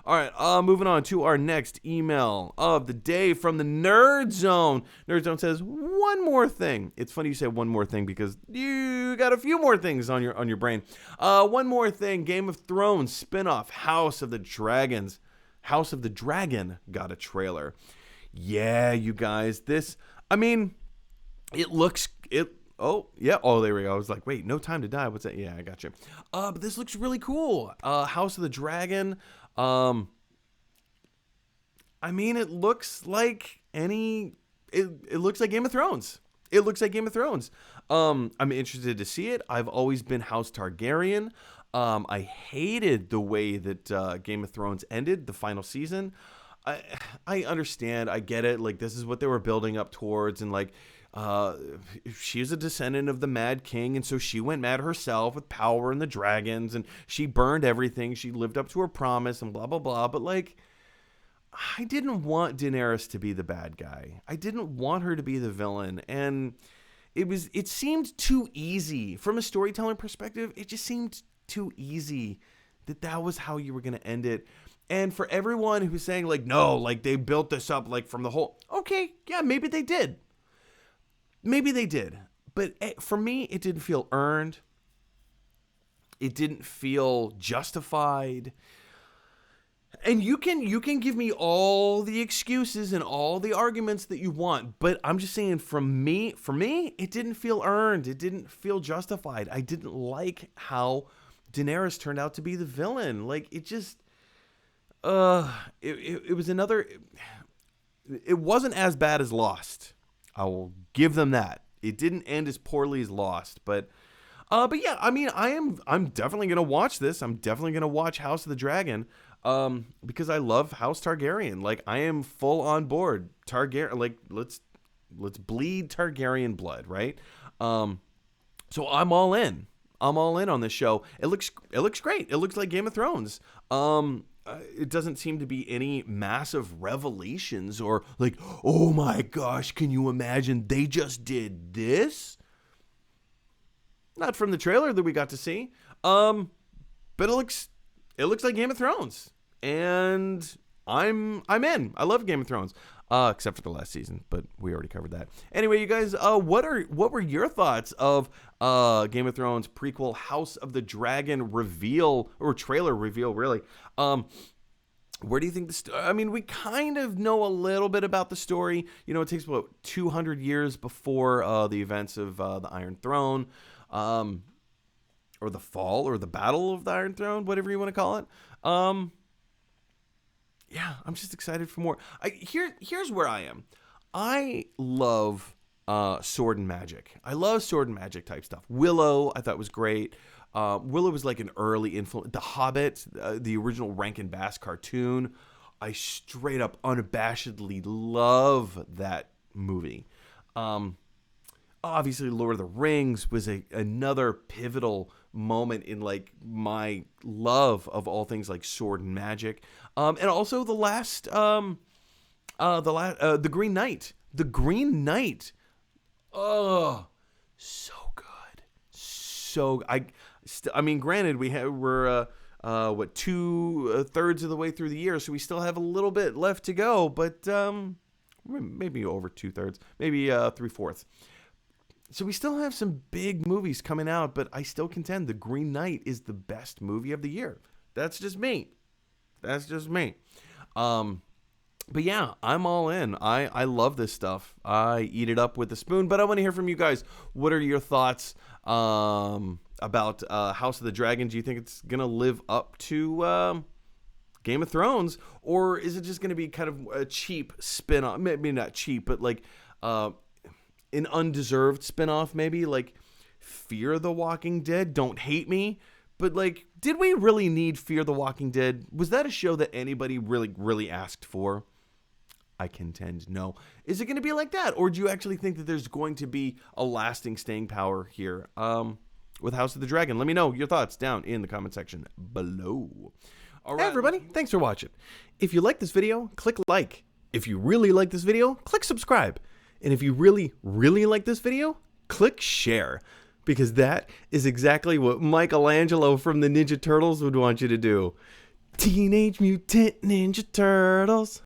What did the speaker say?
All right, moving on to our next email of the day from the Nerd Zone. Nerd Zone says one more thing. It's funny you say one more thing because you got a few more things on your brain. One more thing. Game of Thrones spinoff House of the Dragons. House of the Dragon got a trailer. Yeah, you guys. This, I mean, it looks it. Oh, yeah. Oh, there we go. I was like, wait, No Time to Die. What's that? Yeah, I got you. But this looks really cool. House of the Dragon. I mean, it looks like it looks like Game of Thrones. It looks like Game of Thrones. I'm interested to see it. I've always been House Targaryen. I hated the way that Game of Thrones ended, the final season. I understand. I get it. Like, this is what they were building up towards. And, like, she's a descendant of the Mad King. And so she went mad herself with power and the dragons. And she burned everything. She lived up to her promise and blah, blah, blah. But, like, I didn't want Daenerys to be the bad guy. I didn't want her to be the villain. And it seemed too easy. From a storytelling perspective, it just seemed too easy that was how you were going to end it. And for everyone who's saying, like, no, like, they built this up, like, from the whole... Okay, yeah, maybe they did. Maybe they did. But for me, it didn't feel earned. It didn't feel justified. And you can give me all the excuses and all the arguments that you want. But I'm just saying, for me, it didn't feel earned. It didn't feel justified. I didn't like how Daenerys turned out to be the villain. Like, it just... It was another. It wasn't as bad as Lost. I will give them that. It didn't end as poorly as Lost, but yeah. I mean, I'm definitely gonna watch this. I'm definitely gonna watch House of the Dragon, because I love House Targaryen. Like, I am full on board Targaryen. Like, let's bleed Targaryen blood, right? So I'm all in. I'm all in on this show. It looks great. It looks like Game of Thrones. It doesn't seem to be any massive revelations or like, oh my gosh, can you imagine they just did this? Not from the trailer that we got to see. But it looks like Game of Thrones, and I'm in. I love Game of Thrones, except for the last season, but we already covered that. Anyway, you guys, what were your thoughts of Game of Thrones prequel House of the Dragon reveal, or trailer reveal, really? Where do you think I mean, we kind of know a little bit about the story. You know, it takes about 200 years before the events of the Iron Throne, or the fall, or the battle of the Iron Throne, whatever you want to call it. Yeah, I'm just excited for more. Here's where I am. I love sword and magic. I love sword and magic type stuff. Willow, I thought was great. Willow was like an early influence. The Hobbit, the original Rankin Bass cartoon, I straight up unabashedly love that movie. Obviously, Lord of the Rings was another pivotal moment in like my love of all things like sword and magic. And also the Green Knight. The Green Knight. Oh, so good. So I mean, granted, we're 2/3 of the way through the year, so we still have a little bit left to go, but maybe over 2/3, maybe 3/4. So we still have some big movies coming out, but I still contend The Green Knight is the best movie of the year. That's just me. But yeah, I'm all in. I love this stuff. I eat it up with a spoon, but I want to hear from you guys. What are your thoughts about House of the Dragon? Do you think it's going to live up to Game of Thrones, or is it just going to be kind of a cheap spin-off? Maybe not cheap, but like an undeserved spin-off, maybe like Fear the Walking Dead. Don't hate me, but like, did we really need Fear the Walking Dead? Was that a show that anybody really asked for? I contend no. Is it going to be like that, or do you actually think that there's going to be a lasting staying power here with House of the Dragon? Let me know your thoughts down in the comment section below. All right, hey everybody, thanks for watching. If you like this video, click like. If you really like this video, click subscribe. And if you really like this video, click share, because that is exactly what Michelangelo from the Ninja Turtles would want you to do. Teenage Mutant Ninja Turtles.